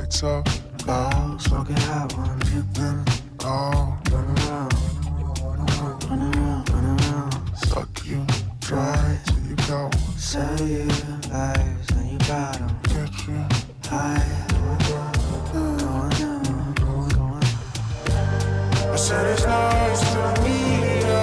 lights up low, smoking hot one. You've been all run around, run around. Suck you dry till you go. Sell you lives and you got 'em. Get you high. Going. I said it's nice to meet you.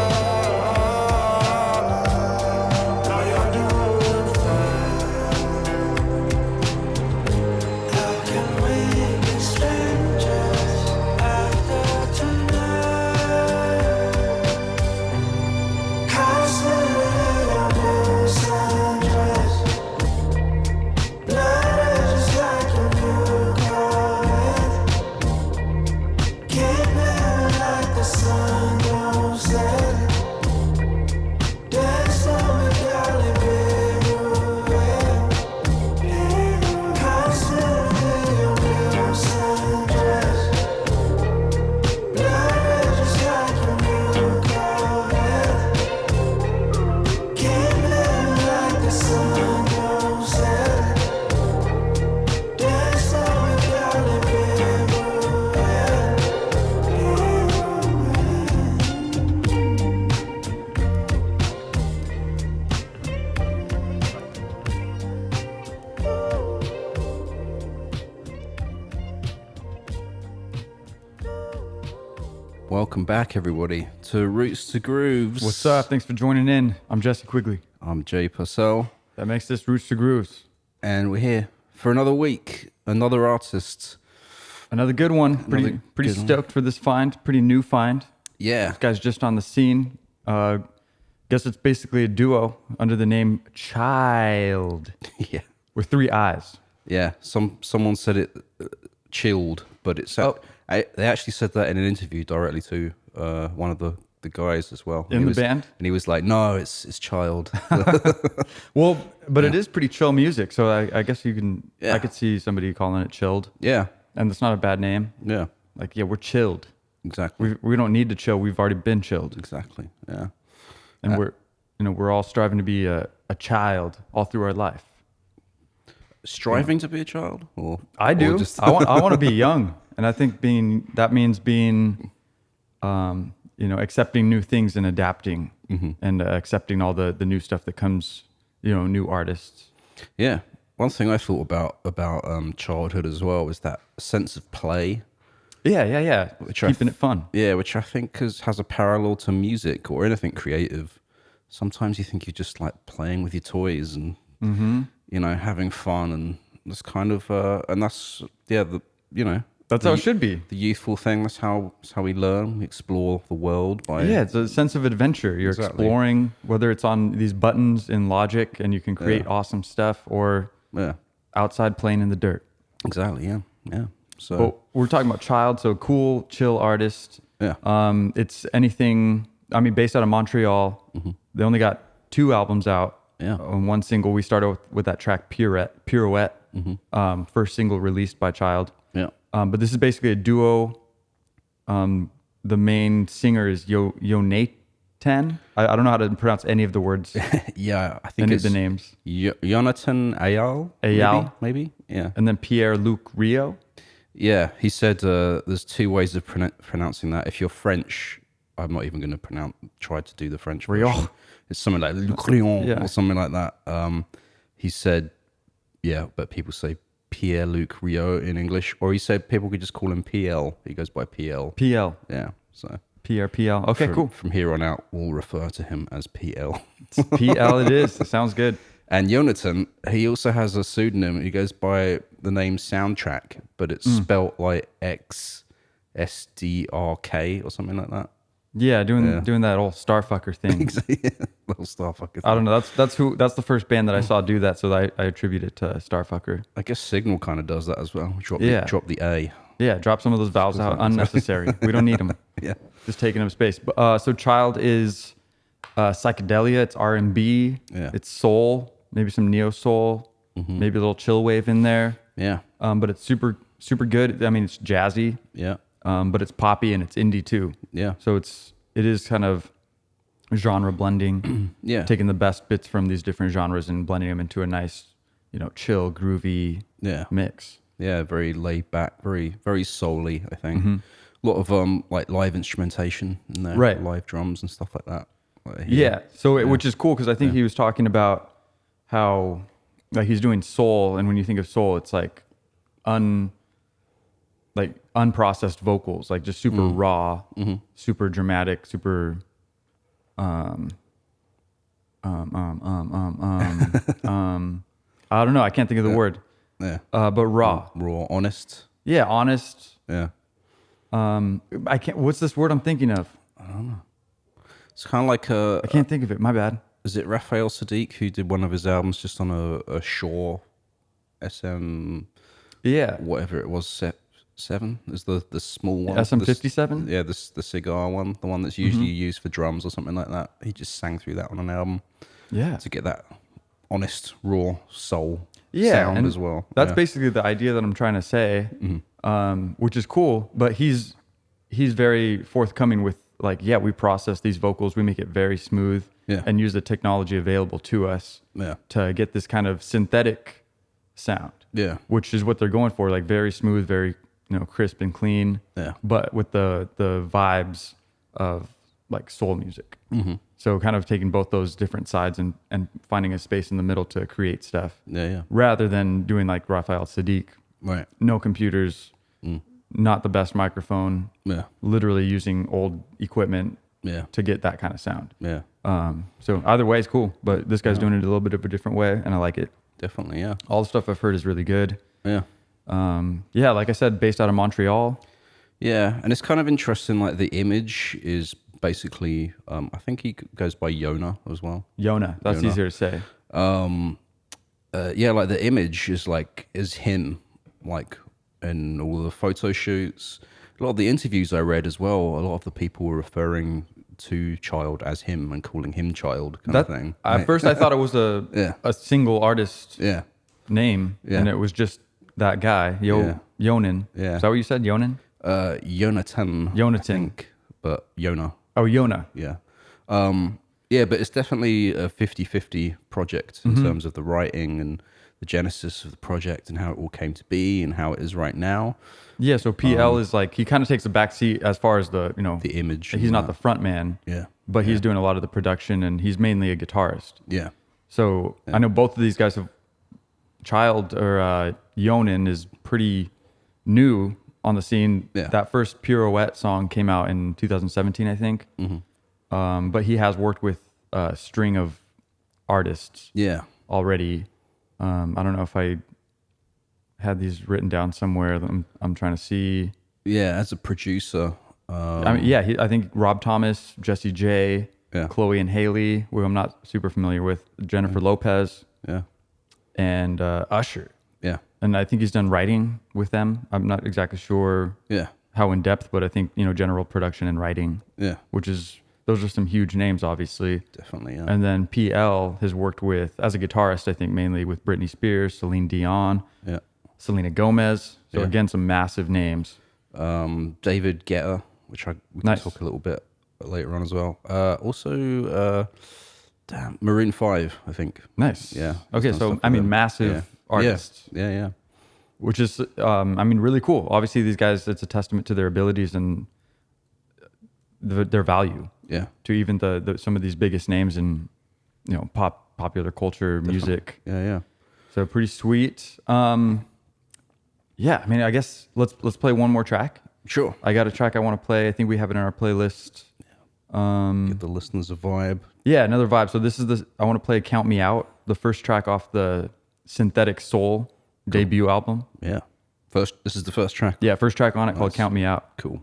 Welcome back, everybody, to Roots to Grooves. What's up? Thanks for joining in. I'm Jesse Quigley. I'm Jay Purcell. That makes this Roots to Grooves. And we're here for another week, another artist. Another good one. Pretty stoked for this find. Pretty new find. Yeah. This guy's just on the scene. Guess it's basically a duo under the name Chiiild. Yeah. With 3 eyes. Yeah. Someone said it Chiiild, but it's... they actually said that in an interview directly to one of the guys as well. In the band? And he was like, no, it's Chiiild. Well, but it is pretty chill music, so I guess you can... Yeah. I could see somebody calling it Chilled. Yeah. And it's not a bad name. Yeah. Like, yeah, we're chilled. Exactly. We don't need to chill. We've already been chilled. Exactly. Yeah. And we're all striving to be a child all through our life. Striving to be a child? Or I do. Or just I want to be young. And I think that means being, accepting new things and adapting and accepting all the new stuff that comes, new artists. Yeah. One thing I thought about childhood as well was that sense of play. Yeah. Keeping it fun. Yeah, which I think has a parallel to music or anything creative. Sometimes you think you're just like playing with your toys and, having fun. And that's kind of, That's how it should be. The youthful thing. That's how we learn. We explore the world by... Yeah, it's a sense of adventure. You're exploring, whether it's on these buttons in Logic and you can create awesome stuff, or outside playing in the dirt. Exactly. Yeah. So but we're talking about Chiiild, so cool, chill artist. Yeah. It's anything. I mean, based out of Montreal. They only got 2 albums out. Yeah. And 1 single. We started with that track Pirouette. First single released by Chiiild. Yeah. But this is basically a duo. The main singer is Yonatan. I don't know how to pronounce any of the words. Yeah, I think any it's of the names. Yonatan Ayal. Maybe. Yeah. And then Pierre-Luc Rioux. Yeah, he said there's 2 ways of pronouncing that. If you're French, I'm not even going to try to do the French version. Rioux. It's something like Luc Rioux or something like that. He said, but people say Pierre-Luc Rioux in English, or he said people could just call him PL. He goes by PL. PL. Yeah, so PL. Okay, cool. From here on out, we'll refer to him as PL. It's PL it is. It sounds good. And Yonatan, he also has a pseudonym. He goes by the name Soundtrack, but it's spelt like xSDTRK or something like that. Yeah, doing that old Starfucker thing. Little Starfucker thing. I don't know. That's the first band that I saw do that, so I attribute it to Starfucker. I guess Signl kind of does that as well. Drop the A. Yeah, drop some of those vowels out. Unnecessary. We don't need them. Yeah. Just taking up space. But, so Chiiild is psychedelia. It's R&B. Yeah. It's soul. Maybe some neo soul. Maybe a little chill wave in there. Yeah. But it's super, super good. I mean, it's jazzy. Yeah. But it's poppy and it's indie too. Yeah. So it is kind of genre blending. Yeah. Taking the best bits from these different genres and blending them into a nice, chill, groovy mix. Yeah, very laid back, very soul-y, I think. A lot of like live instrumentation in there, Right. live drums and stuff like that. Yeah. So which is cool because I think he was talking about how like he's doing soul, and when you think of soul, it's like unprocessed vocals, like just super raw, super dramatic, super I don't know, I can't think of the word. Yeah. But raw. Raw, honest. Yeah, honest. Yeah. I can't. What's this word I'm thinking of? It's kind of like I can't think of it. My bad. Is it Raphael Sadiq who did one of his albums just on a Shaw SM? Yeah. Whatever it was, 7 is the small one. SM57? Yeah, the cigar one, the one that's usually used for drums or something like that. He just sang through that on an album. Yeah. To get that honest, raw soul sound sound as well. That's basically the idea that I'm trying to say, which is cool. But he's very forthcoming with like, yeah, we process these vocals, we make it very smooth, and use the technology available to us to get this kind of synthetic sound. Yeah, which is what they're going for, like very smooth, very crisp and clean. Yeah, but with the vibes of like soul music. So kind of taking both those different sides and finding a space in the middle to create stuff. Yeah. Rather than doing like Raphael Sadiq. Right. No computers, not the best microphone. Yeah. Literally using old equipment. Yeah. To get that kind of sound. Yeah. So either way is cool, but this guy's doing it a little bit of a different way, and I like it. Definitely, yeah. All the stuff I've heard is really good. Yeah. Yeah, like I said, based out of Montreal. Yeah, and it's kind of interesting. Like the image is basically, I think he goes by Yona as well. Yona, that's easier to say. Yeah, like the image is him, like in all the photo shoots. A lot of the interviews I read as well, a lot of the people were referring to Chiild as him and calling him Chiild kind of thing. At first I thought it was a single artist name, and it was just that guy, Yonan. Yeah. Is that what you said, Yonan? Yonatan, I think, but Yona. Oh, Yona. Yeah. Yeah, but it's definitely a 50-50 project in terms of the writing and the genesis of the project and how it all came to be and how it is right now. Yeah, so PL is like, he kind of takes a back seat as far as the image. He's not the front man. Yeah. But he's doing a lot of the production, and he's mainly a guitarist. Yeah. So I know both of these guys have Chiild, or Yonan is pretty new on the scene. Yeah. That first Pirouette song came out in 2017, I think. But he has worked with a string of artists already. I don't know if I had these written down somewhere. I'm trying to see. Yeah, as a producer. I think Rob Thomas, Jesse J, Chloe and Haley, who I'm not super familiar with, Jennifer Lopez, and Usher. Yeah. And I think he's done writing with them. I'm not exactly sure how in depth, but I think, general production and writing. Yeah. Those are some huge names, obviously. Definitely, yeah. And then PL has worked with, as a guitarist, I think mainly with Britney Spears, Celine Dion, Selena Gomez. So again, some massive names. David Guetta, which we can talk a little bit later on as well. Also, Maroon 5, I think. Nice. Yeah. Okay, so massive artists. Yeah. Which is, really cool. Obviously, these guys, it's a testament to their abilities and their value. Yeah. To even some of these biggest names in, popular culture, music. Yeah. So pretty sweet. Yeah, I guess let's play one more track. Sure. I got a track I want to play. I think we have it in our playlist. Get the listeners a vibe. Yeah, another vibe. So this is I want to play Count Me Out, the first track off the Synthetic Soul debut album. Yeah. This is the first track. Yeah, first track on it called Count Me Out. Cool.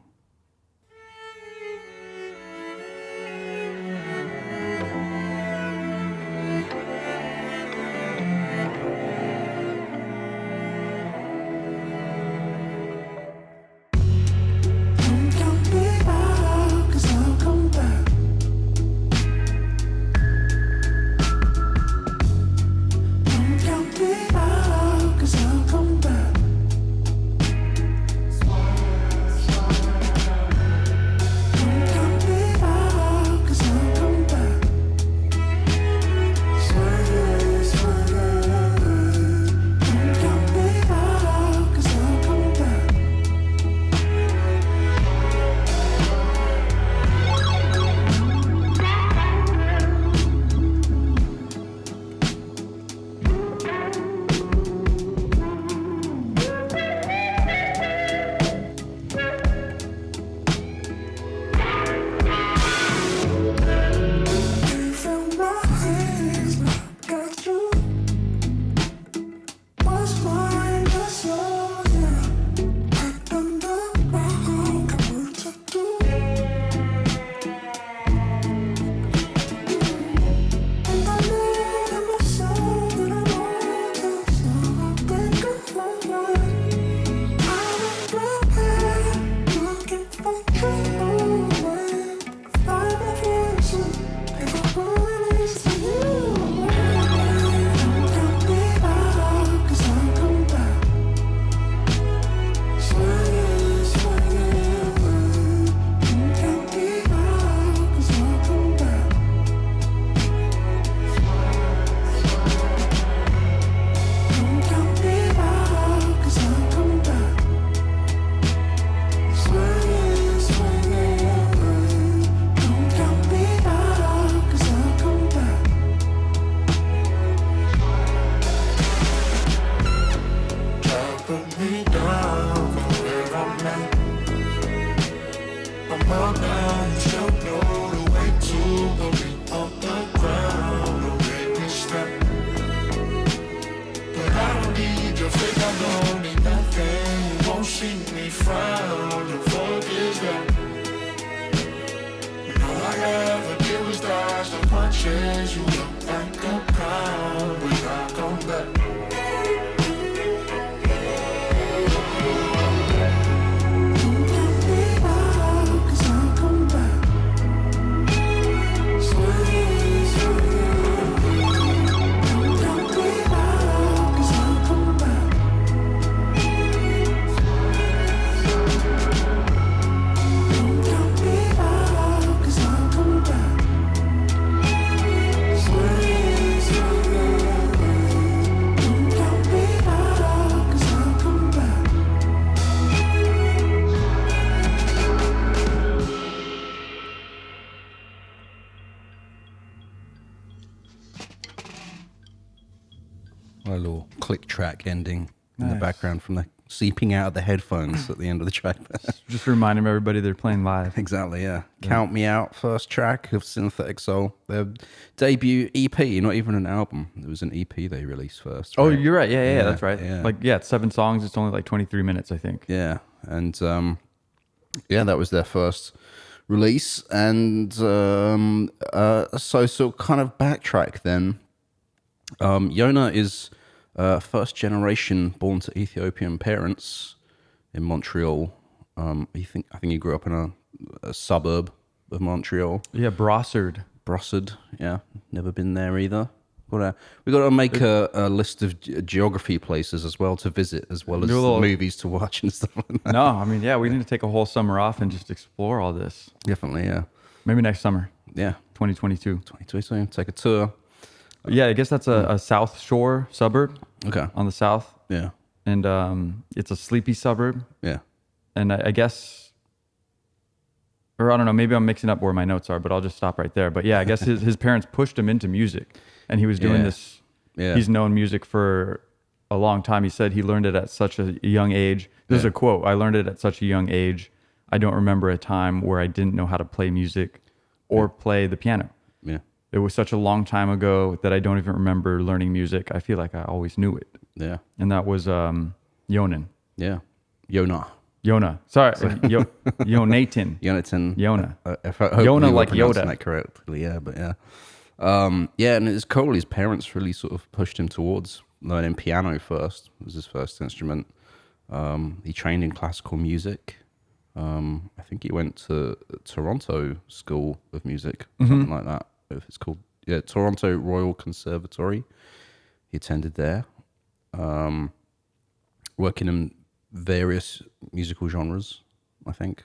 me frown, the focus gone. All I ever did was dodge the punches. You look like a clown when I come back. A little click track ending in the background from the seeping out of the headphones at the end of the track. Just reminding everybody they're playing live. Exactly, yeah. Count Me Out, first track of Synthetic Soul. Their debut EP, not even an album. It was an EP they released first. Oh, right? you're right. Yeah, that's right. Yeah. Like, it's 7 songs. It's only like 23 minutes, I think. Yeah, and that was their first release. And so kind of backtrack then. Yona is first generation born to Ethiopian parents in Montreal. I think he grew up in a suburb of Montreal. Yeah, Brossard. Brossard, yeah. Never been there either. We got to make a list of geography places as well to visit, as well as movies to watch and stuff like that. No, I mean, we need to take a whole summer off and just explore all this. Definitely, yeah. Maybe next summer. Yeah. 2022. 2022, take a tour. Yeah, I guess that's a South Shore suburb. Okay. On the south. Yeah. And it's a sleepy suburb. Yeah. And I guess, or I don't know, maybe I'm mixing up where my notes are, but I'll just stop right there. But yeah, I guess his parents pushed him into music, and he was doing this. Yeah. He's known music for a long time. He said he learned it at such a young age. This is a quote. I learned it at such a young age. I don't remember a time where I didn't know how to play music or play the piano. Yeah. It was such a long time ago that I don't even remember learning music. I feel like I always knew it. Yeah. And that was Yonan. Yeah. Yona. Sorry. Yonatan. Yonatan. Yona. Yona like Yoda. That correctly, yeah, but yeah. And it's cool. His parents really sort of pushed him towards learning piano first. It was his first instrument. He trained in classical music. I think he went to Toronto School of Music, something like that. If it's called, Toronto Royal Conservatory. He attended there, working in various musical genres, I think,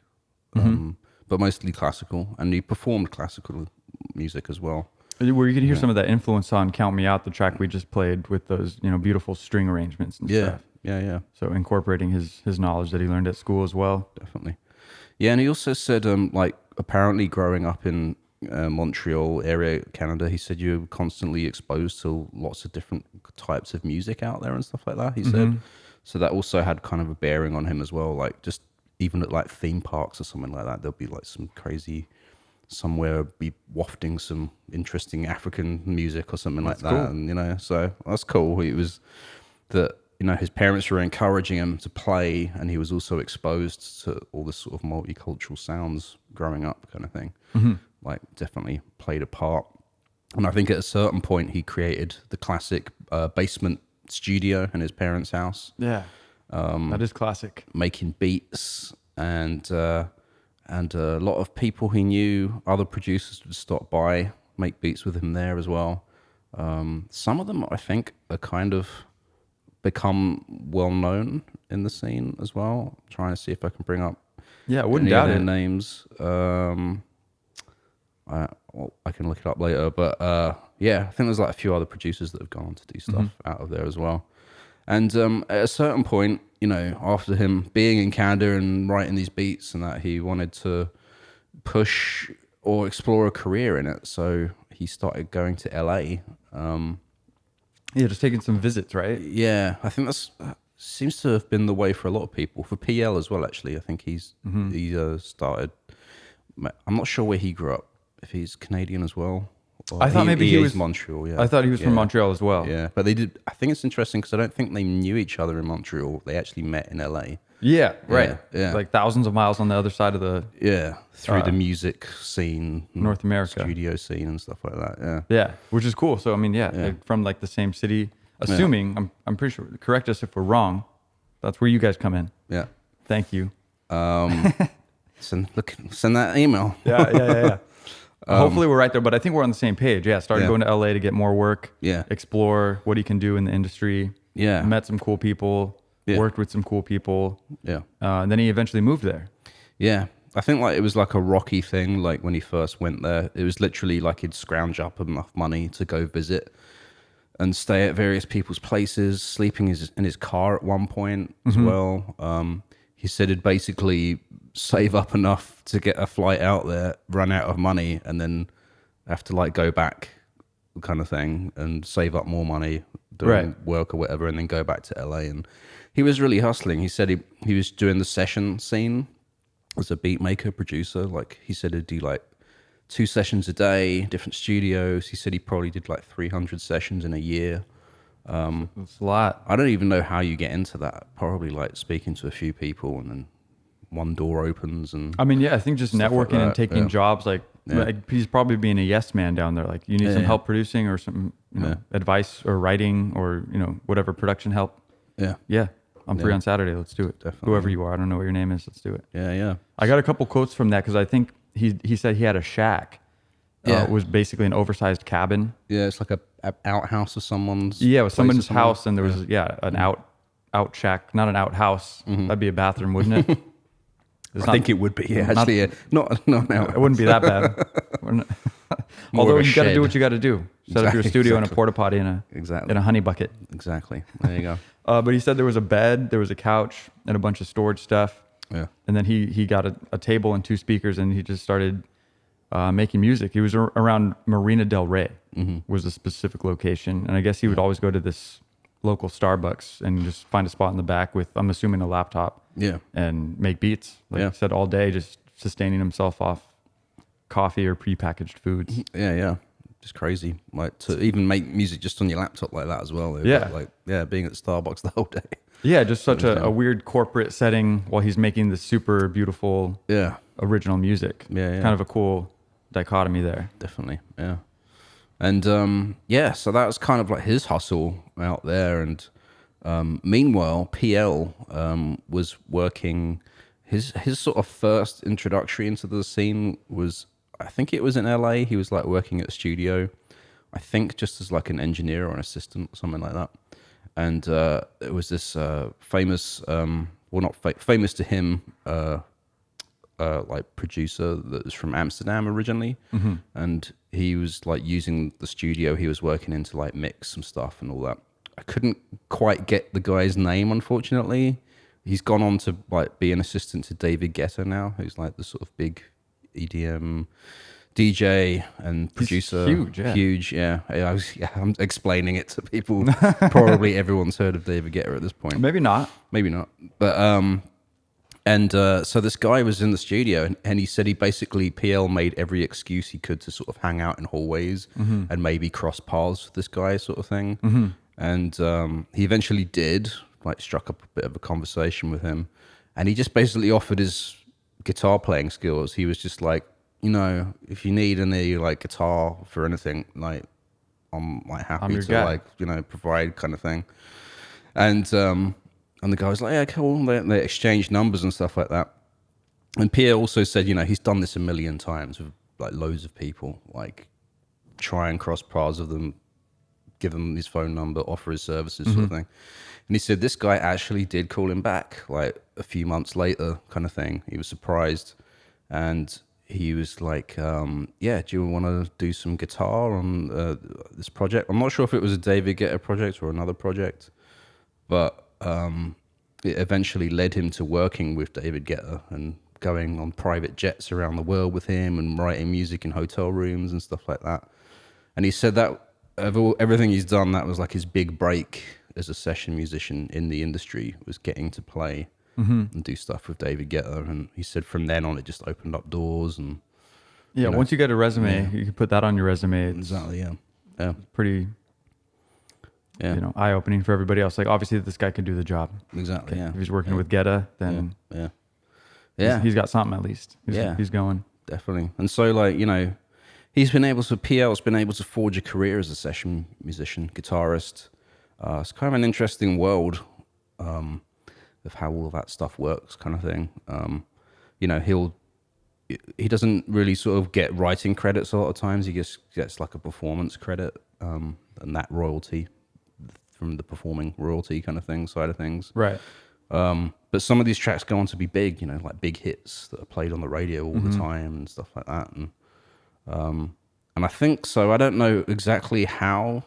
but mostly classical. And he performed classical music as well. Where you can hear some of that influence on "Count Me Out," the track we just played with those, beautiful string arrangements and stuff. Yeah. So incorporating his knowledge that he learned at school as well. Definitely. Yeah, and he also said, apparently growing up in Montreal area, Canada, he said you're constantly exposed to lots of different types of music out there and stuff like that. He said, so that also had kind of a bearing on him as well. Like just even at like theme parks or something like that, there'll be like some crazy somewhere be wafting some interesting African music or something like that. Cool. And so that's cool. It was that. His parents were encouraging him to play, and he was also exposed to all this sort of multicultural sounds growing up, kind of thing. Like, definitely played a part. And I think at a certain point, he created the classic basement studio in his parents' house. Yeah, that is classic. Making beats, and a lot of people he knew, other producers would stop by, make beats with him there as well. Some of them, I think, are kind of become well known in the scene as well. I'm trying to see if I can bring up I wouldn't doubt their it. names. I can look it up later, but I think there's like a few other producers that have gone on to do stuff out of there as well. And at a certain point, after him being in Canada and writing these beats and that, he wanted to push or explore a career in it. So he started going to LA. Just taking some visits, right? Yeah, I think that's seems to have been the way for a lot of people. For PL as well, actually. I think he started. I'm not sure where he grew up. If he's Canadian as well. I thought maybe he was Montreal. Yeah, I thought he was from Montreal as well. Yeah, but they did. I think it's interesting because I don't think they knew each other in Montreal. They actually met in LA. Yeah, right. Yeah. Like thousands of miles on the other side of the through the music scene, North America studio scene and stuff like that. Yeah, which is cool. So I mean, like, from like the same city. Assuming I'm pretty sure. Correct us if we're wrong. That's where you guys come in. Yeah. Thank you. Send that email. Yeah. Hopefully we're right there, but I think we're on the same page. Yeah, started going to LA to get more work. Yeah. Explore what he can do in the industry. Yeah. Met some cool people. Yeah. Worked with some cool people. Yeah. And then he eventually moved there. Yeah. I think like it was like a rocky thing. Like when he first went there, it was literally like he'd scrounge up enough money to go visit and stay at various people's places, sleeping in his car at one point as well. He said he'd basically save up enough to get a flight out there, run out of money, and then have to like go back kind of thing and save up more money doing work or whatever, and then go back to LA. And he was really hustling. He said he was doing the session scene as a beat maker, producer. Like he said he'd do like 2 sessions a day, different studios. He said he probably did like 300 sessions in a year. That's a lot. I don't even know how you get into that. Probably like speaking to a few people and then one door opens and I mean, I think just networking like and taking jobs like he's probably being a yes man down there. Like you need some help producing or some advice or writing or whatever production help. Yeah. I'm free on Saturday. Let's do it. Definitely. Whoever you are, I don't know what your name is. Let's do it. Yeah. I got a couple quotes from that because I think he said he had a shack. It was basically an oversized cabin. Yeah, it's like a outhouse of someone's. Yeah, it was someone's house, and there was an out shack, not an outhouse. That'd be a bathroom, wouldn't it? I think it would be. Yeah, actually, not an outhouse. It wouldn't be that bad. Although you got to do what you got to do. Set up your studio in a porta potty in a honey bucket. Exactly. There you go. But he said there was a bed, there was a couch, and a bunch of storage stuff. Yeah. And then he got a table and 2 speakers, and he just started making music. He was around Marina Del Rey, was a specific location. And I guess he would always go to this local Starbucks and just find a spot in the back with, I'm assuming, a laptop. Yeah. And make beats. Like I said, all day, just sustaining himself off coffee or prepackaged foods. Yeah. Just crazy. Like to even make music just on your laptop like that as well. Yeah. Like being at Starbucks the whole day. Yeah, just such a weird corporate setting while he's making this super beautiful original music. Yeah. Kind of a cool dichotomy there. Definitely, yeah. And so that was kind of like his hustle out there. And meanwhile, PL was working. His sort of first introductory into the scene was, I think it was in LA. He was like working at a studio, I think just as like an engineer or an assistant or something like that. And it was this famous, not famous to him, like producer that was from Amsterdam originally. And he was like using the studio he was working in to like mix some stuff and all that. I couldn't quite get the guy's name, unfortunately. He's gone on to like be an assistant to David Guetta now, who's like the sort of big EDM DJ and producer. He's huge, yeah. I'm explaining it to people. Probably everyone's heard of David Guetta at this point. Maybe not. But so this guy was in the studio, and he said PL made every excuse he could to sort of hang out in hallways and maybe cross paths with this guy, sort of thing. And he eventually did, like, struck up a bit of a conversation with him, and he just basically offered his guitar playing skills. He was just like, if you need any like guitar for anything, like I'm like happy to like provide kind of thing. And the guy was like, yeah, cool. They exchanged numbers and stuff like that. And Pierre also said, he's done this a million times with like loads of people, like try and cross paths with them, give them his phone number, offer his services, sort of thing. And he said this guy actually did call him back like a few months later, kind of thing. He was surprised, and he was like, do you want to do some guitar on this project? I'm not sure if it was a David Guetta project or another project, but it eventually led him to working with David Guetta and going on private jets around the world with him and writing music in hotel rooms and stuff like that. And he said that of everything he's done, that was like his big break as a session musician in the industry, was getting to play and do stuff with David Guetta. And he said from then on, it just opened up doors. And once you get a resume, you can put that on your resume. Exactly, yeah. Pretty you know, eye-opening for everybody else. Like, obviously, this guy could do the job. Exactly. Okay. Yeah. If he's working with Geta, then he's got something at least. He's going. Definitely. And so, like, you know, PL's been able to forge a career as a session musician, guitarist. It's kind of an interesting world of how all of that stuff works, kind of thing. You know, he doesn't really sort of get writing credits a lot of times. He just gets like a performance credit, and that royalty from the performing royalty kind of thing, side of things. Right. But some of these tracks go on to be big, you know, like big hits that are played on the radio all the time and stuff like that. And I think so. I don't know exactly how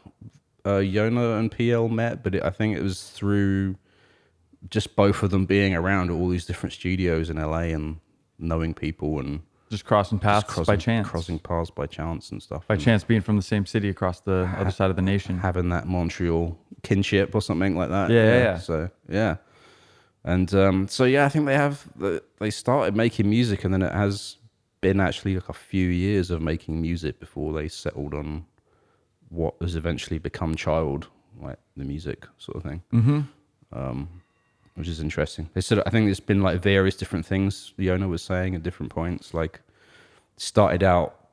Yona and PL met, but I think it was through just both of them being around all these different studios in LA and knowing people and just crossing paths by chance. Crossing paths by chance and stuff. By chance being from the same city across the other side of the nation. Having that Montreal kinship or something like that. Yeah. So, yeah. And I think they started making music, and then it has been actually like a few years of making music before they settled on what has eventually become Chiiild, like the music sort of thing. Mm-hmm. Which is interesting. They said, I think there's been like various different things Yona was saying at different points. Like, started out,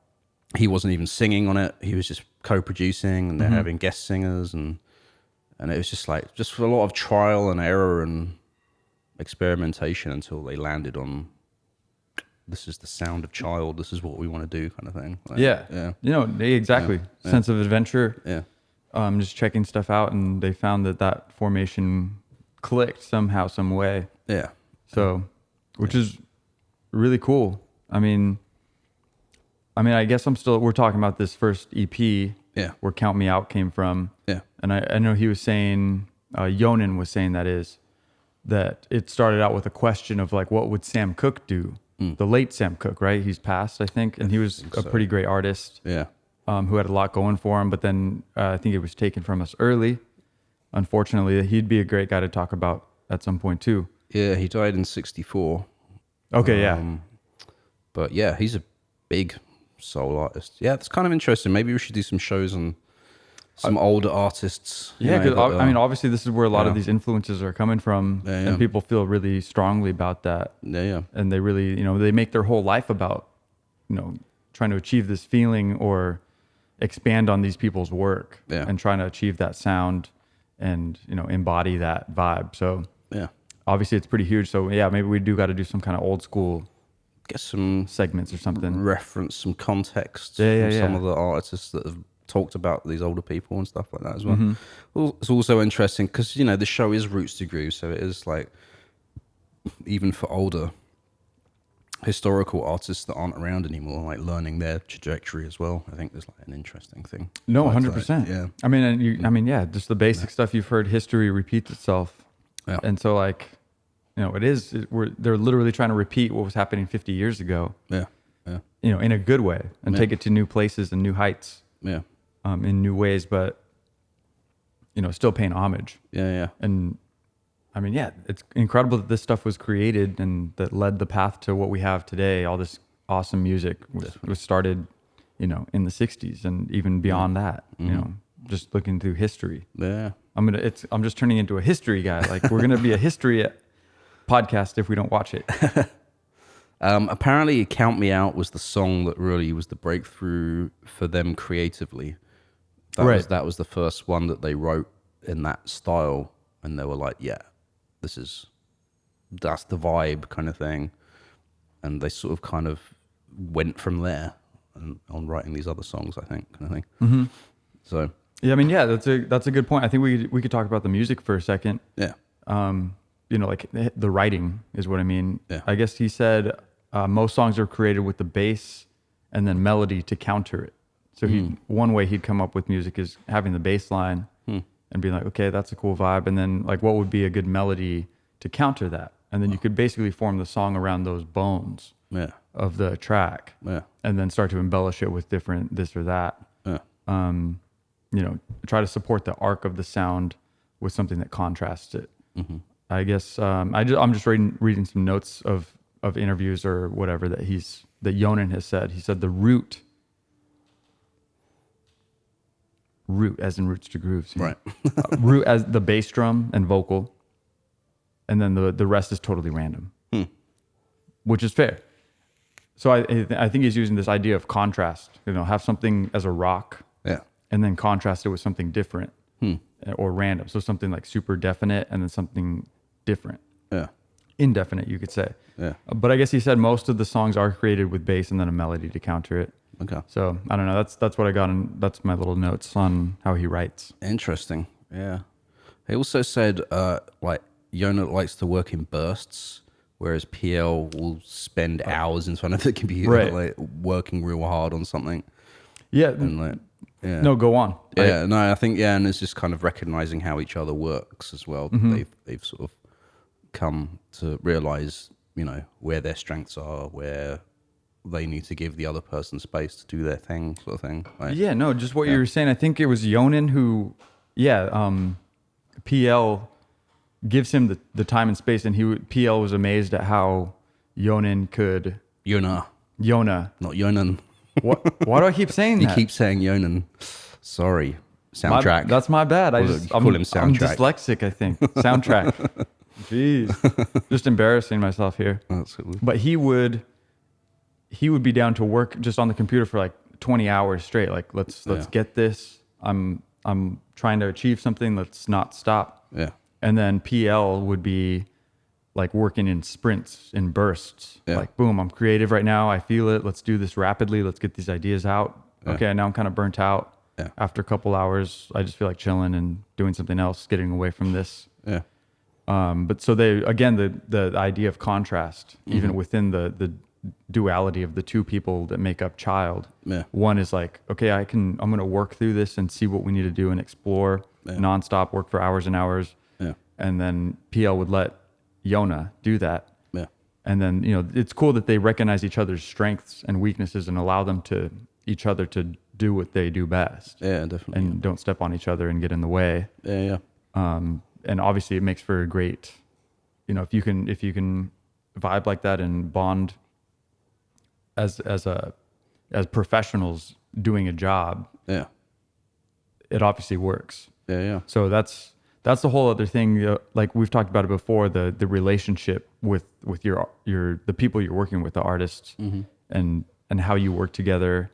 he wasn't even singing on it. He was just co-producing, and they're having guest singers, and it was just a lot of trial and error and experimentation until they landed on, this is the sound of Chiiild, this is what we want to do, kind of thing. Like, yeah. You know, exactly. Yeah. Sense of adventure. Yeah. Just checking stuff out, and they found that formation clicked somehow, some way. Yeah. So, which is really cool. I mean, I guess we're talking about this first EP. Yeah. Where Count Me Out came from. Yeah. And I know he was saying, Yonan was saying that it started out with a question of like, what would Sam Cooke do? The late Sam Cooke, right? He's passed, I think. And he was a pretty great artist. Yeah. Who had a lot going for him. But then I think it was taken from us early. Unfortunately, he'd be a great guy to talk about at some point too. Yeah, he died in 1964. Okay, yeah. But yeah, he's a big soul artist. Yeah, it's kind of interesting. Maybe we should do some shows on some older artists. Yeah, because I mean, obviously, this is where a lot of these influences are coming from, and people feel really strongly about that. Yeah. And they really, they make their whole life about, trying to achieve this feeling or expand on these people's work and trying to achieve that sound and, embody that vibe. So yeah, obviously, it's pretty huge. So yeah, maybe we do got to do some kind of old school. Get some segments or something. Reference some context from some of the artists that have talked about these older people and stuff like that as well. It's also interesting because the show is Roots to Groove, so it is like even for older historical artists that aren't around anymore, like learning their trajectory as well. I think there's like an interesting thing. No, 100%. Yeah, I mean, just the basic stuff you've heard. History repeats itself, and so like. They're literally trying to repeat what was happening 50 years ago. Yeah. In a good way and take it to new places and new heights. Yeah. In new ways, but still paying homage. Yeah. And I mean, it's incredible that this stuff was created and that led the path to what we have today. All this awesome music was started, in the 60s and even beyond that. Just looking through history. Yeah. I'm just turning into a history guy. Like we're gonna be a history podcast if we don't watch it. Apparently Count Me Out was the song that really was the breakthrough for them creatively. That was the first one that they wrote in that style, and they were like, yeah, that's the vibe kind of thing. And they sort of kind of went from there and on writing these other songs, I think, kind of thing. Mm-hmm. So yeah, I mean, yeah, that's a good point. I think we could talk about the music for a second. Yeah. Like the writing is what I mean. Yeah. I guess he said most songs are created with the bass and then melody to counter it. So one way he'd come up with music is having the bass line and being like, okay, that's a cool vibe. And then like, what would be a good melody to counter that? And then you could basically form the song around those bones of the track and then start to embellish it with different this or that. Yeah. Try to support the arc of the sound with something that contrasts it. Mm-hmm. I guess I'm just reading some notes of interviews or whatever that Yonan has said. He said the root root, as in roots to grooves. Right. Root as the bass drum and vocal, and then the rest is totally random, which is fair. So I think he's using this idea of contrast. Have something as a rock, and then contrast it with something different or random. So something like super definite, and then something different. Yeah. Indefinite, you could say. Yeah. But I guess he said most of the songs are created with bass and then a melody to counter it. Okay. So I don't know. That's what I got, and that's my little notes on how he writes. Interesting. Yeah. He also said like Yonah likes to work in bursts, whereas PL will spend hours in front of the computer, like working real hard on something. Yeah. And like, yeah. No, go on. Yeah. No, I think and it's just kind of recognizing how each other works as well. They've sort of come to realize, where their strengths are, where they need to give the other person space to do their thing, sort of thing. Like, just what you were saying. I think it was Yonan who, PL gives him the time and space, and PL was amazed at how Yonan could... Yonah. Not Yonan. What? Why do I keep saying that? You keep saying Yonan. Sorry. Soundtrack. That's my bad. Call him soundtrack. I'm dyslexic, I think. Soundtrack. Jeez. Just embarrassing myself here. Absolutely. But he would be down to work just on the computer for like 20 hours straight. Like, let's get this. I'm trying to achieve something. Let's not stop. Yeah. And then PL would be like working in sprints, in bursts. Yeah. Like, boom, I'm creative right now. I feel it. Let's do this rapidly. Let's get these ideas out. Yeah. Okay, now I'm kind of burnt out. Yeah. After a couple hours, I just feel like chilling and doing something else, getting away from this. Yeah. But so the idea of contrast, even within the duality of the two people that make up Chiild. Yeah. One is like, okay, I'm going to work through this and see what we need to do and explore nonstop, work for hours and hours. Yeah. And then PL would let Yonah do that. Yeah. And then, it's cool that they recognize each other's strengths and weaknesses and allow them to each other to do what they do best. Yeah, definitely. And don't step on each other and get in the way. Yeah, yeah. And obviously it makes for a great, if you can vibe like that and bond as professionals doing a job. Yeah. It obviously works. Yeah, yeah. So that's the whole other thing. Like we've talked about it before, the relationship with the people you're working with, the artists, and how you work together,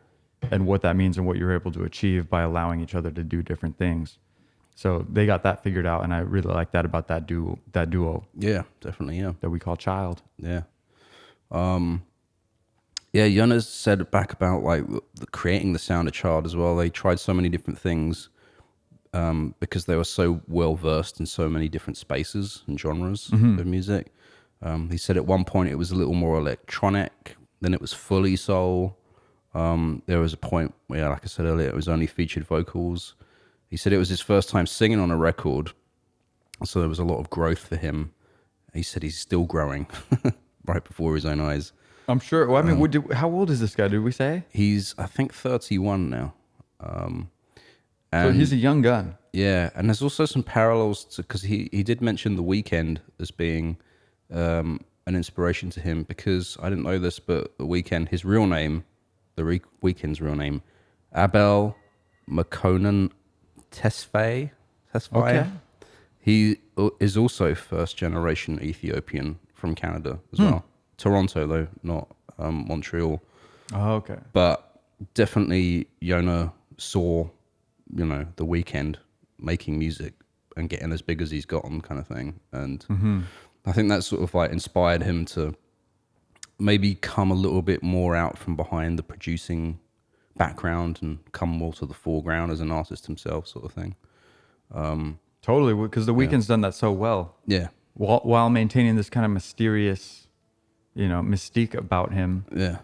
and what that means and what you're able to achieve by allowing each other to do different things. So they got that figured out, and I really like that about that duo. Yeah, definitely. Yeah, that we call Chiild. Yeah. Yeah, Yonah said back about like creating the sound of Chiild as well. They tried so many different things because they were so well versed in so many different spaces and genres of music. He said at one point it was a little more electronic, then it was fully soul. There was a point where, like I said earlier, it was only featured vocals. He said it was his first time singing on a record, so there was a lot of growth for him. He said he's still growing right before his own eyes. I'm sure. Well, I mean, how old is this guy? Did we say? He's, I think, 31 now. So he's a young gun. Yeah, and there's also some parallels to, because he did mention The Weeknd as being an inspiration to him, because I didn't know this, but The Weeknd, his real name, Weeknd's real name, Abel Makonnen Tesfaye. Okay. He is also first generation Ethiopian from Canada as well. Toronto though, not Montreal. Oh, okay. But definitely Yonah saw, The Weeknd making music and getting as big as he's gotten, kind of thing. And I think that sort of like inspired him to maybe come a little bit more out from behind the producing background and come more to the foreground as an artist himself, sort of thing. Totally, because The Weeknd's done that so well. Yeah. While maintaining this kind of mysterious, mystique about him. Yeah.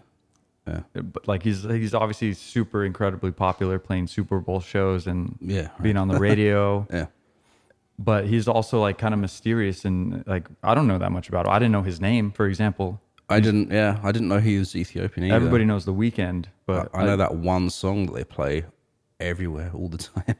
Yeah. But like he's obviously super incredibly popular, playing Super Bowl shows and being on the radio. Yeah. But he's also like kind of mysterious, and like I don't know that much about him. I didn't know his name, for example. I didn't know he was Ethiopian either. Everybody knows The Weeknd, but I know that one song that they play everywhere all the time.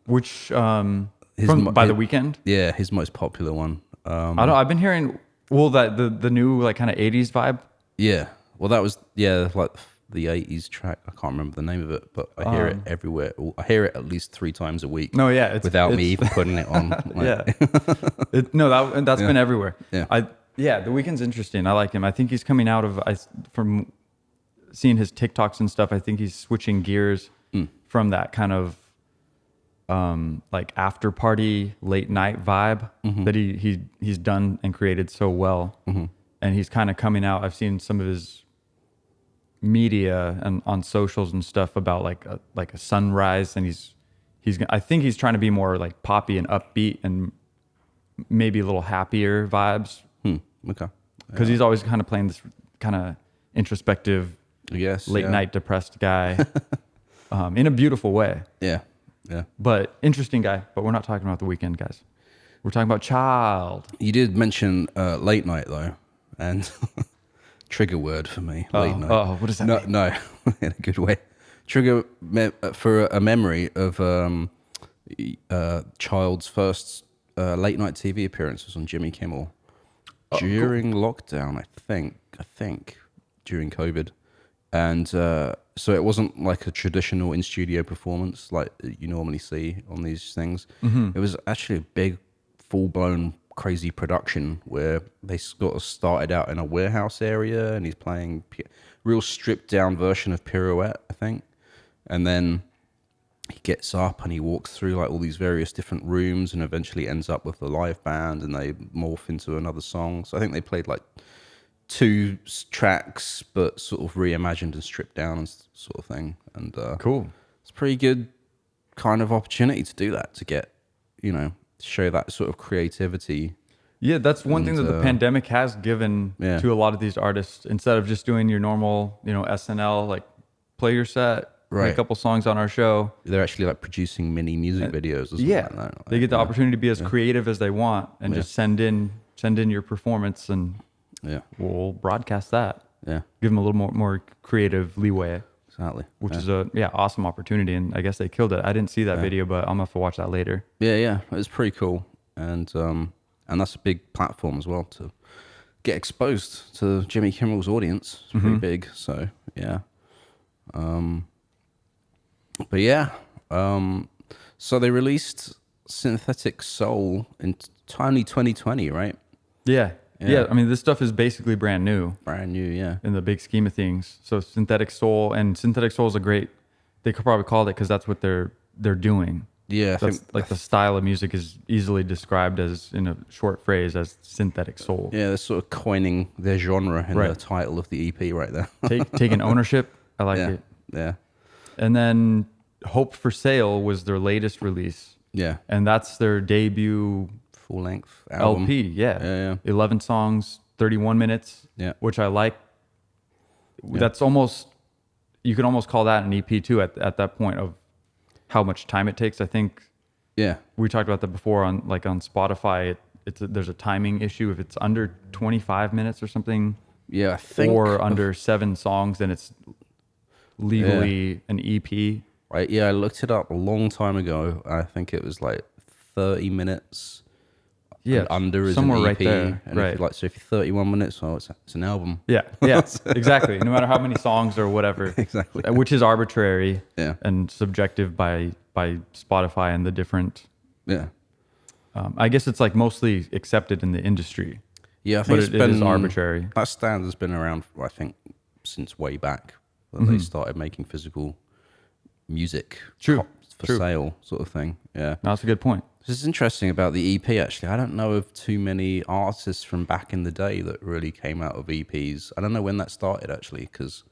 Which by The Weeknd? Yeah, his most popular one. I've been hearing that the new like kind of 80s vibe. Yeah. Well, that was like the 80s track. I can't remember the name of it, but I hear it everywhere. I hear it at least 3 times a week. No, yeah, without me even putting it on. Yeah, that's been everywhere. Yeah. The Weeknd's interesting. I like him. I think he's coming out of from seeing his TikToks and stuff. I think he's switching gears from that kind of like after party late night vibe that he's done and created so well. And he's kind of coming out. I've seen some of his media and on socials and stuff about like a sunrise, and I think he's trying to be more like poppy and upbeat and maybe a little happier vibes. Okay. Because he's always kind of playing this kind of introspective, late night depressed guy in a beautiful way. Yeah. But interesting guy. But we're not talking about The Weeknd, guys. We're talking about Chiild. You did mention late night though, and trigger word for me. Late night. Oh, what does that mean? No, in a good way. Trigger for a memory of Child's first late night TV appearance was on Jimmy Kimmel during lockdown. I think during COVID, and so it wasn't like a traditional in studio performance like you normally see on these things. It was actually a big, full blown, crazy production where they sort of started out in a warehouse area, and he's playing real stripped down version of Pirouette, I think, and then he gets up and he walks through like all these various different rooms and eventually ends up with a live band, and they morph into another song. So I think they played like 2 tracks but sort of reimagined and stripped down and sort of thing. And Cool. It's a pretty good kind of opportunity to do that, to get, show that sort of creativity. Yeah, that's one thing that the pandemic has given to a lot of these artists. Instead of just doing your normal, SNL, like play your set, play a couple songs on our show. They're actually like producing mini music videos or something like that. Like, they get the opportunity to be as creative as they want and just send in your performance, and we'll broadcast that. Yeah. Give them a little more creative leeway. Exactly. Which is a awesome opportunity, and I guess they killed it. I didn't see that video, but I'm gonna have to watch that later. Yeah, it was pretty cool, and that's a big platform as well to get exposed to Jimmy Kimmel's audience. It's pretty big, so yeah. But yeah, so they released Synthetic Soul in tiny 2020, right? Yeah. I mean, this stuff is basically brand new. Yeah. In the big scheme of things. So Synthetic Soul is a great, they could probably call it, because that's what they're doing. Yeah. That's like the style of music is easily described as, in a short phrase, as synthetic soul. Yeah, they're sort of coining their genre in the title of the EP right there. Taking ownership. I like it. Yeah. And then Hope for Sale was their latest release. Yeah. And that's their debut full-length album. LP, yeah. 11 songs, 31 minutes, which I like. Yeah. That's almost, you can almost call that an EP too at that point of how much time it takes. I think we talked about that before on Spotify. There's a timing issue. If it's under 25 minutes or something, I think, or under 7 songs, then it's legally an EP. Right, I looked it up a long time ago. I think it was like 30 minutes. Yeah, under is somewhere an EP, right there. and if you're 31 minutes, it's an album. Yeah, exactly. No matter how many songs or whatever, exactly, which is arbitrary and subjective by Spotify and the different. Yeah, I guess it's like mostly accepted in the industry. Yeah, I think it is arbitrary. That standard has been around, I think, since way back when they started making physical music for sale, sort of thing. Yeah, that's a good point. This is interesting about the EP, actually. I don't know of too many artists from back in the day that really came out of EPs. I don't know when that started, actually, because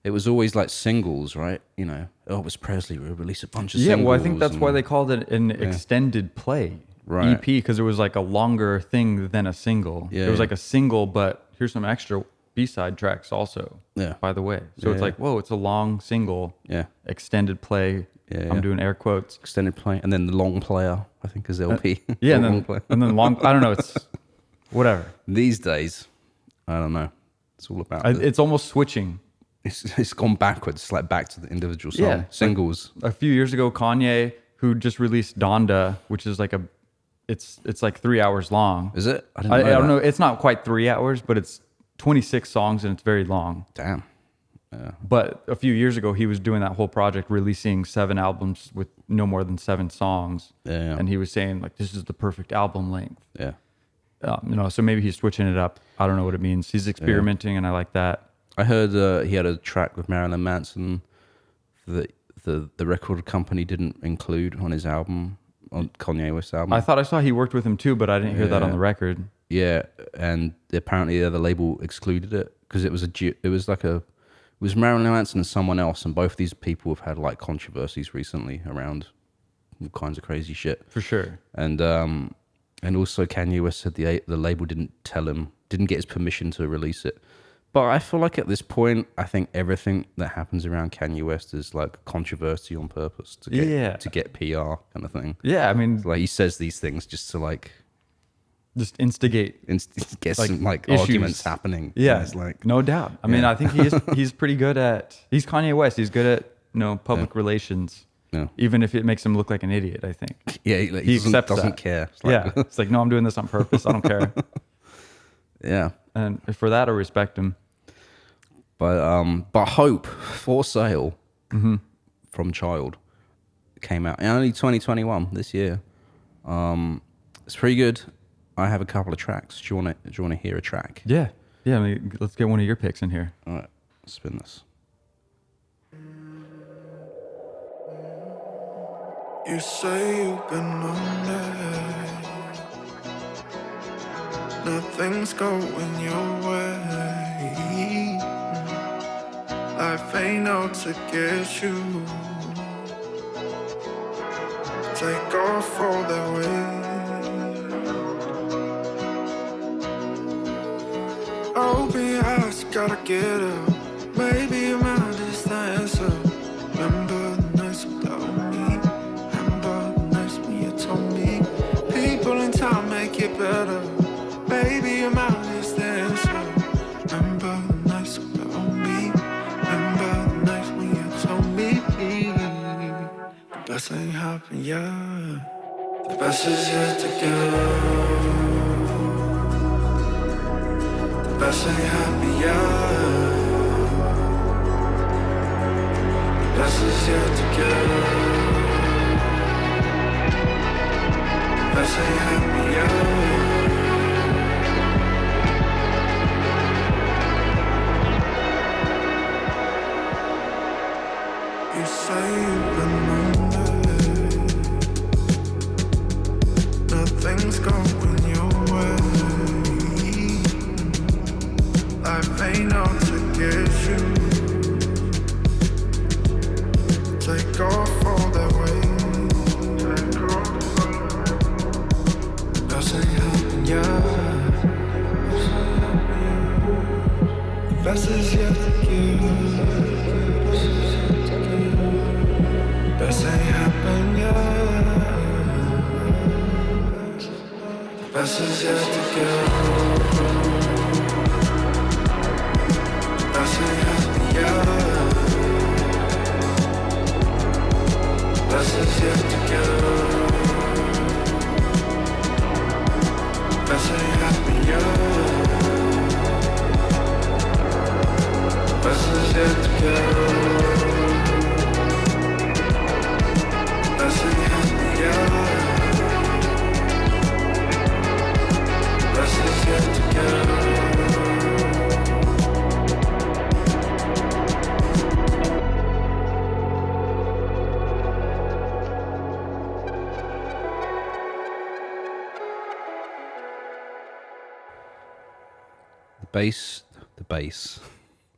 it was always like singles, right? Elvis Presley would release a bunch of singles. Yeah, well, I think that's why they called it an extended play EP, because it was like a longer thing than a single. It was like a single, but here's some extra B-side tracks also, by the way. So it's like, whoa, it's a long single, extended play. I'm doing air quotes. Extended play, and then the long player, I think, is LP. And then long. I don't know. It's whatever. These days, I don't know. It's all about. It's almost switching. It's gone backwards. It's like back to the individual song singles. Like a few years ago, Kanye, who just released Donda, which is like it's like 3 hours long. Is it? I don't know. It's not quite 3 hours, but it's 26 songs and it's very long. Damn. But a few years ago, he was doing that whole project, releasing 7 albums with no more than 7 songs. Yeah. And he was saying, like, this is the perfect album length. Yeah. So maybe he's switching it up. I don't know what it means. He's experimenting, and I like that. I heard he had a track with Marilyn Manson that the record company didn't include on his album, on Kanye West's album. I thought I saw he worked with him too, but I didn't hear that on the record. Yeah, and apparently the label excluded it because it was Marilyn Manson and someone else, and both these people have had like controversies recently around all kinds of crazy shit. For sure. And also Kanye West said the label didn't get his permission to release it. But I feel like at this point, I think everything that happens around Kanye West is like controversy on purpose to get PR kind of thing. Yeah, I mean, like he says these things just to like just instigate, get like, some like issues. arguments happening. Yeah, it's like no doubt. I mean, I think he's pretty good at. He's Kanye West. He's good at public relations. Yeah. Even if it makes him look like an idiot, I think. Yeah, he doesn't care. It's like, it's like, no, I'm doing this on purpose. I don't care. Yeah. And for that, I respect him. But Hope for Sale from Chiiild came out in only 2021 this year. It's pretty good. I have a couple of tracks. Do you want to hear a track? Yeah. I mean, let's get one of your picks in here. All right, spin this. You say you've been on there. Nothing's going your way. Life ain't out to get you. Take off all the way. I'll be asked, gotta get up. Maybe your mind is the answer. Remember the nights without me. Remember the nights when you told me people in time make it better. Maybe your mind is the answer. Remember the nights without me. Remember the nights when you told me the best ain't happened yet. The best is yet to come. The best ain't happened yet. The best is yet to come. The best ain't happened yet. You say you've been under. Nothing's going your way. Life ain't out to get you. Take off all that weight. Best ain't happened yet. The best is yet to give. Best ain't happened yet. Best is yet to go. Best ain't happened yet. Best is yet to go. Best ain't happened yet. Best is yet to go. Best ain't happened yet. Best is yet to go.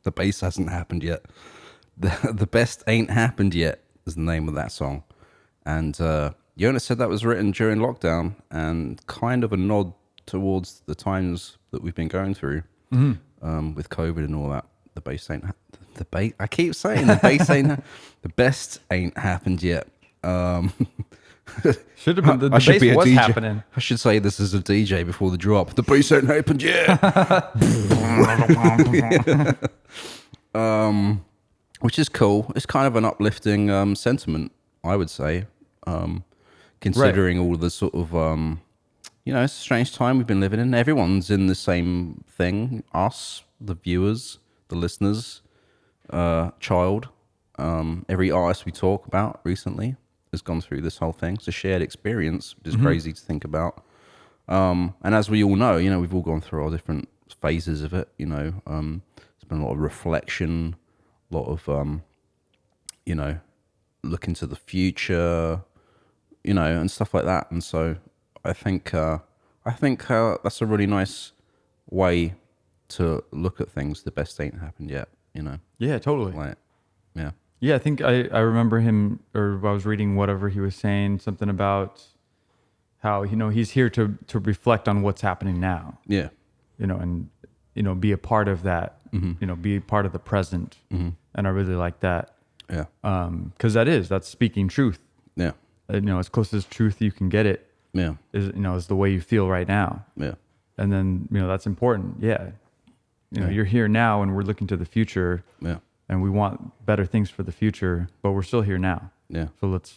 The bass hasn't happened yet. The best ain't happened yet is the name of that song. And Jonas said that was written during lockdown and kind of a nod towards the times that we've been going through with COVID and all that. The bass ain't I keep saying the bass ain't the best ain't happened yet. Should have been the bass was DJ. happening. I should say this is a DJ before the drop. The bass ain't happened yet. Which is cool. It's kind of an uplifting sentiment, I would say, considering all the sort of it's a strange time we've been living in. Everyone's in the same thing. Us, the viewers, the listeners. Chiild. Every artist we talk about recently has gone through this whole thing. It's a shared experience, which is crazy to think about. And as we all know, we've all gone through our different phases of it. There's been a lot of reflection, a lot of, look into the future, and stuff like that. And so I think that's a really nice way to look at things. The best ain't happened yet, Yeah, totally. Like, yeah. Yeah, I think I remember him, or I was reading whatever he was saying, something about how, he's here to reflect on what's happening now. Yeah. And, be a part of that, be a part of the present. And I really like that. Yeah. Because that's speaking truth. Yeah. As close as truth you can get it. Yeah. Is the way you feel right now. Yeah. And then, that's important. Yeah. You're here now and we're looking to the future. Yeah. And we want better things for the future, but we're still here now. Yeah. So let's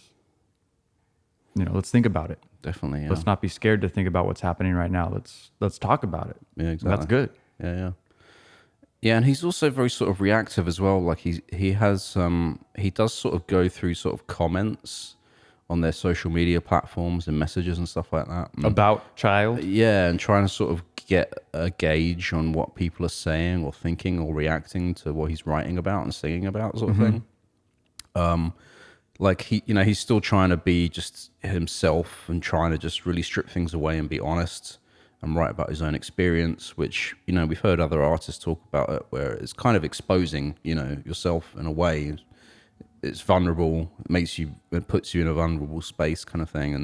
think about it. Definitely. Yeah. Let's not be scared to think about what's happening right now. Let's talk about it. Yeah, exactly. That's good. Yeah, yeah. Yeah, and he's also very sort of reactive as well. Like he does sort of go through sort of comments on their social media platforms and messages and stuff like that. And, about Chiild? Yeah, and trying to sort of get a gauge on what people are saying or thinking or reacting to what he's writing about and singing about, sort of thing. Like he's still trying to be just himself and trying to just really strip things away and be honest and write about his own experience, which, we've heard other artists talk about it, where it's kind of exposing, yourself in a way. It's vulnerable, it puts you in a vulnerable space kind of thing.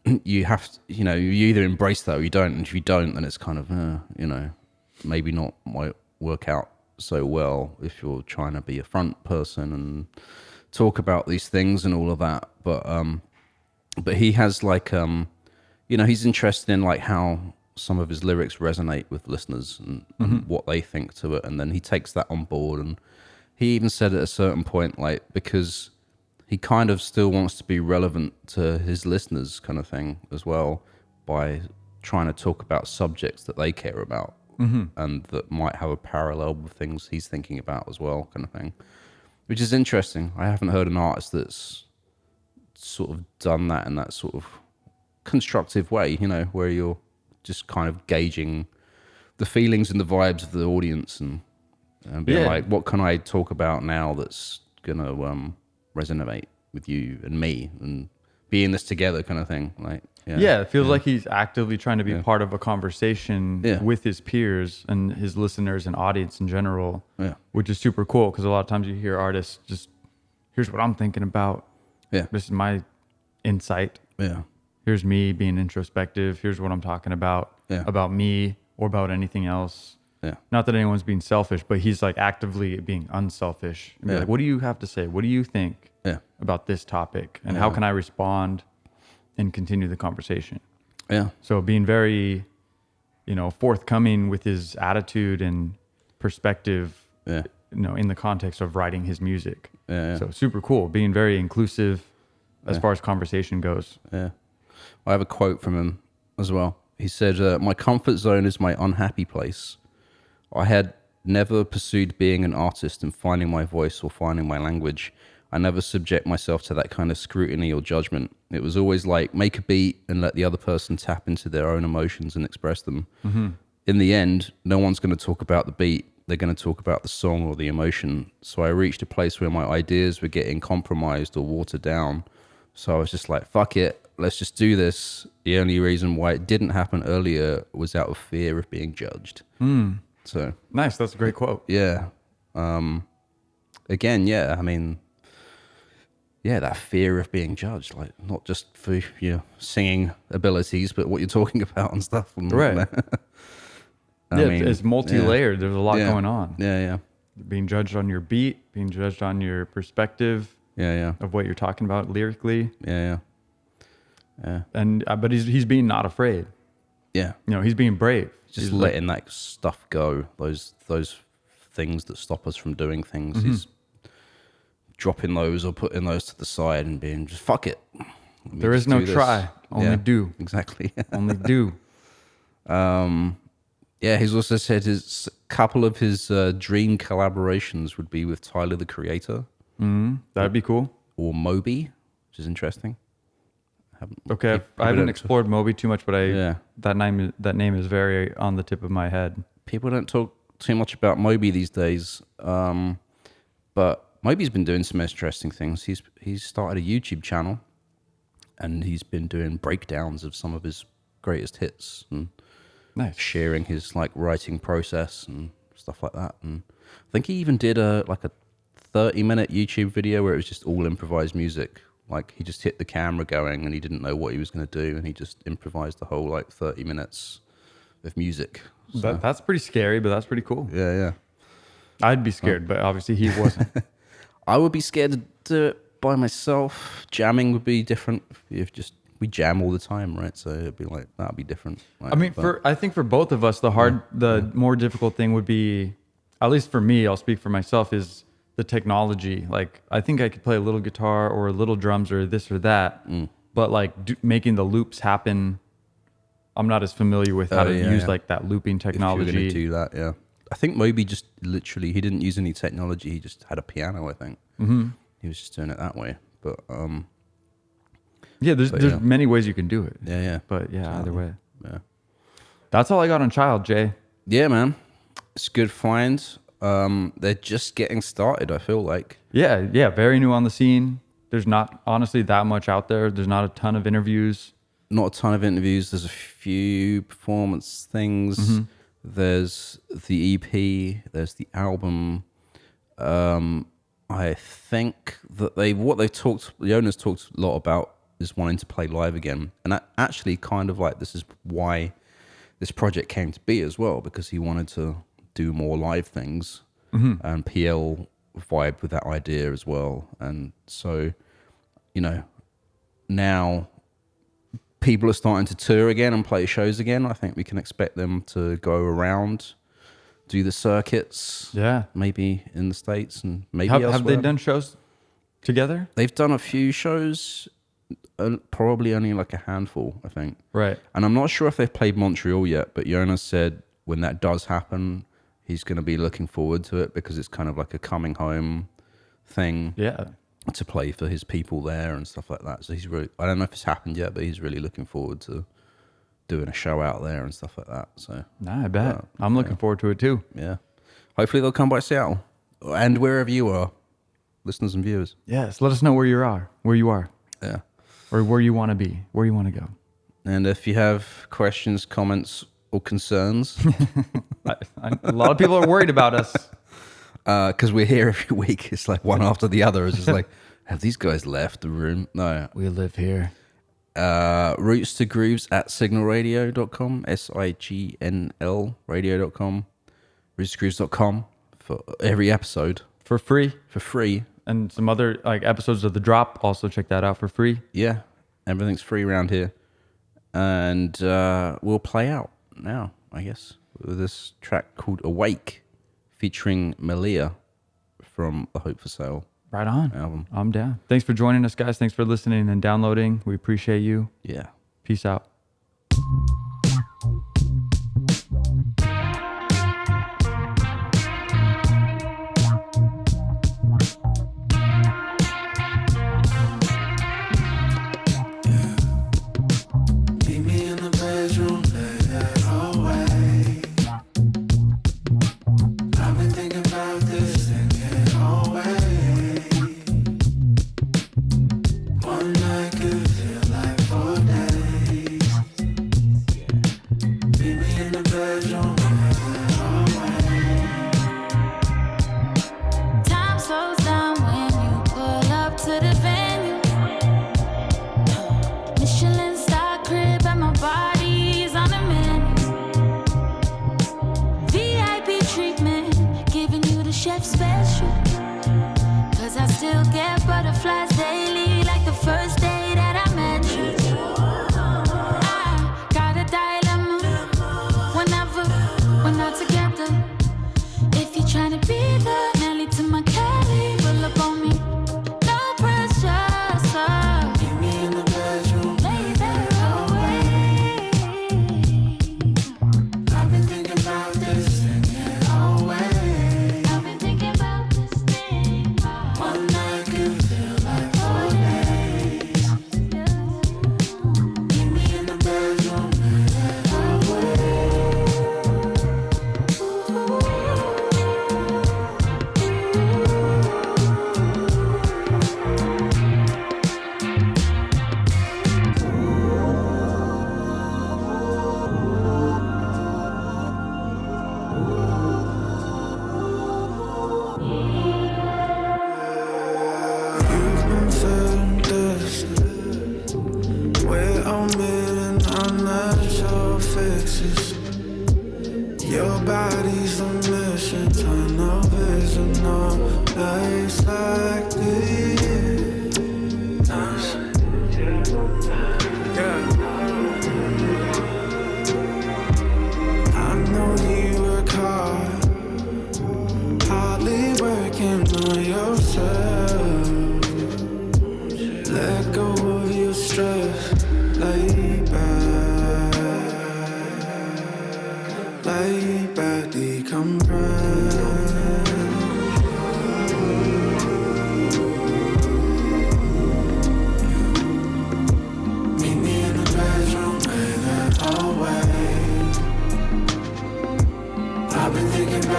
And you have to, you either embrace that or you don't. And if you don't, then it's kind of, maybe not might work out so well if you're trying to be a front person and talk about these things and all of that. But he has like, he's interested in like how some of his lyrics resonate with listeners and what they think to it. And then he takes that on board. And he even said at a certain point, like, because he kind of still wants to be relevant to his listeners kind of thing as well, by trying to talk about subjects that they care about and that might have a parallel with things he's thinking about as well, kind of thing, which is interesting. I haven't heard an artist that's sort of done that in that sort of constructive way, where you're just kind of gauging the feelings and the vibes of the audience and being like, what can I talk about now that's gonna resonate with you and me and be in this together kind of thing. Like, it feels like he's actively trying to be part of a conversation with his peers and his listeners and audience in general, which is super cool. Because a lot of times you hear artists just, here's what I'm thinking about. Yeah, this is my insight. Yeah, here's me being introspective. Here's what I'm talking about about me or about anything else. Yeah, not that anyone's being selfish, but he's like actively being unselfish. And be like, what do you have to say? What do you think about this topic? And how can I respond and continue the conversation? Yeah. So being very, forthcoming with his attitude and perspective, in the context of writing his music. Yeah. So super cool. Being very inclusive as far as conversation goes. Yeah. I have a quote from him as well. He said, my comfort zone is my unhappy place. I had never pursued being an artist and finding my voice or finding my language. I never subject myself to that kind of scrutiny or judgment. It was always like, make a beat and let the other person tap into their own emotions and express them. In the end, no one's going to talk about the beat. They're going to talk about the song or the emotion. So I reached a place where my ideas were getting compromised or watered down. So I was just like, fuck it. Let's just do this. The only reason why it didn't happen earlier was out of fear of being judged. So nice. That's a great quote. Yeah. Again, I mean, that fear of being judged, like not just for your singing abilities, but what you're talking about and stuff. Right. I mean, it's multi-layered. There's a lot going on. Yeah. Being judged on your beat, being judged on your perspective. Of what you're talking about lyrically. Yeah. And but he's being not afraid. Yeah. He's being brave. Just letting that stuff go. Those things that stop us from doing things. He's dropping those or putting those to the side and being just fuck it. There is no try. Only do. Exactly. Only do. Yeah, he's also said his couple of his dream collaborations would be with Tyler the Creator. That'd be cool. Or Moby, which is interesting. Okay, I haven't explored Moby too much, but Yeah. that name is very on the tip of my head. People don't talk too much about Moby these days, but Moby's been doing some interesting things. He's started a YouTube channel, and he's been doing breakdowns of some of his greatest hits and Nice. sharing his like writing process and stuff like that. And I think he even did a 30-minute YouTube video where it was just all improvised music. Like he just hit the camera going and he didn't know what he was going to do, and he just improvised the whole like 30 minutes of music. So, That's pretty scary, but that's pretty cool. yeah. I'd be scared, but obviously he wasn't. I would be scared to do it by myself. Jamming would be different. If we jam all the time, right? So it'd be like that'd be different. Right? I mean, I think for both of us, the more difficult thing would be, at least for me, I'll speak for myself, is the technology. Like, I think I could play a little guitar or a little drums or this or that, but like making the loops happen, I'm not as familiar with how to use like that looping technology. If you're gonna do that, yeah. I think Moby just literally, he didn't use any technology. He just had a piano, I think. He was just doing it that way. But yeah, there's many ways you can do it. Yeah. But yeah, either way. Yeah. That's all I got on Chiild, Jay. Yeah, man. It's a good find. They're just getting started, I feel like. Yeah, very new on the scene. There's not honestly that much out there. There's not a ton of interviews. Not a ton of interviews. There's a few performance things. There's the EP. There's the album. I think that the owners talked a lot about is wanting to play live again. And that actually kind of like, this is why this project came to be as well, because he wanted to do more live things. And PL vibed with that idea as well. And so, now people are starting to tour again and play shows again. I think we can expect them to go around, do the circuits. Yeah. Maybe in the States and maybe Have elsewhere. they done shows together? They've done a few shows, probably only like a handful, I think. Right. And I'm not sure if they've played Montreal yet, but Jonas said when that does happen, he's going to be looking forward to it because it's kind of like a coming home thing. Yeah. To play for his people there and stuff like that. So he's really, I don't know if it's happened yet, but he's really looking forward to doing a show out there and stuff like that. So Nah, I bet. I'm looking forward to it too. yeah. Hopefully they'll come by Seattle and wherever you are, listeners and viewers. Yes. Let us know where you are, Yeah. or where you want to be, where you want to go. And if you have questions, comments, or concerns, A lot of people are worried about us. because we're here every week, it's like one after the other. It's just like, have these guys left the room? No. We live here. Roots to Grooves at signalradio.com, SIGNL radio.com, rootsgrooves.com for every episode. For free. For free. And some other like episodes of The Drop, also check that out for free. Yeah, everything's free around here. And we'll play out now, I guess, with this track called Awake, featuring Malia from the Hope for Sale Right on. album. I'm down. Thanks for joining us, guys. Thanks for listening and downloading. We appreciate you. Yeah. Peace out. Meet me in the bedroom, lay that away. I've been thinking about this and can't always. One night could feel like 4 days.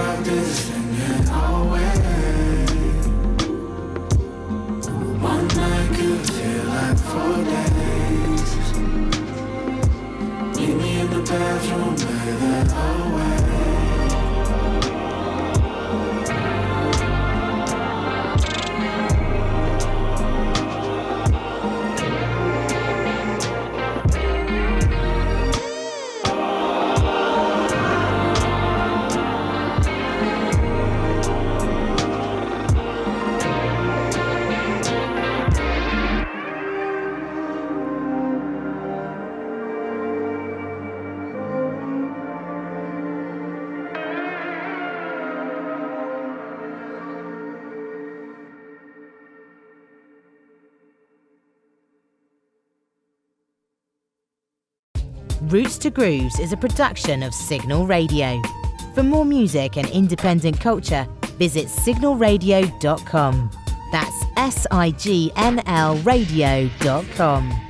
I've been singing away. One night could feel like 4 days. Meet me in the bedroom, lay that away. Roots to Grooves is a production of Signl Radio. For more music and independent culture, visit signalradio.com. That's signl radio.com.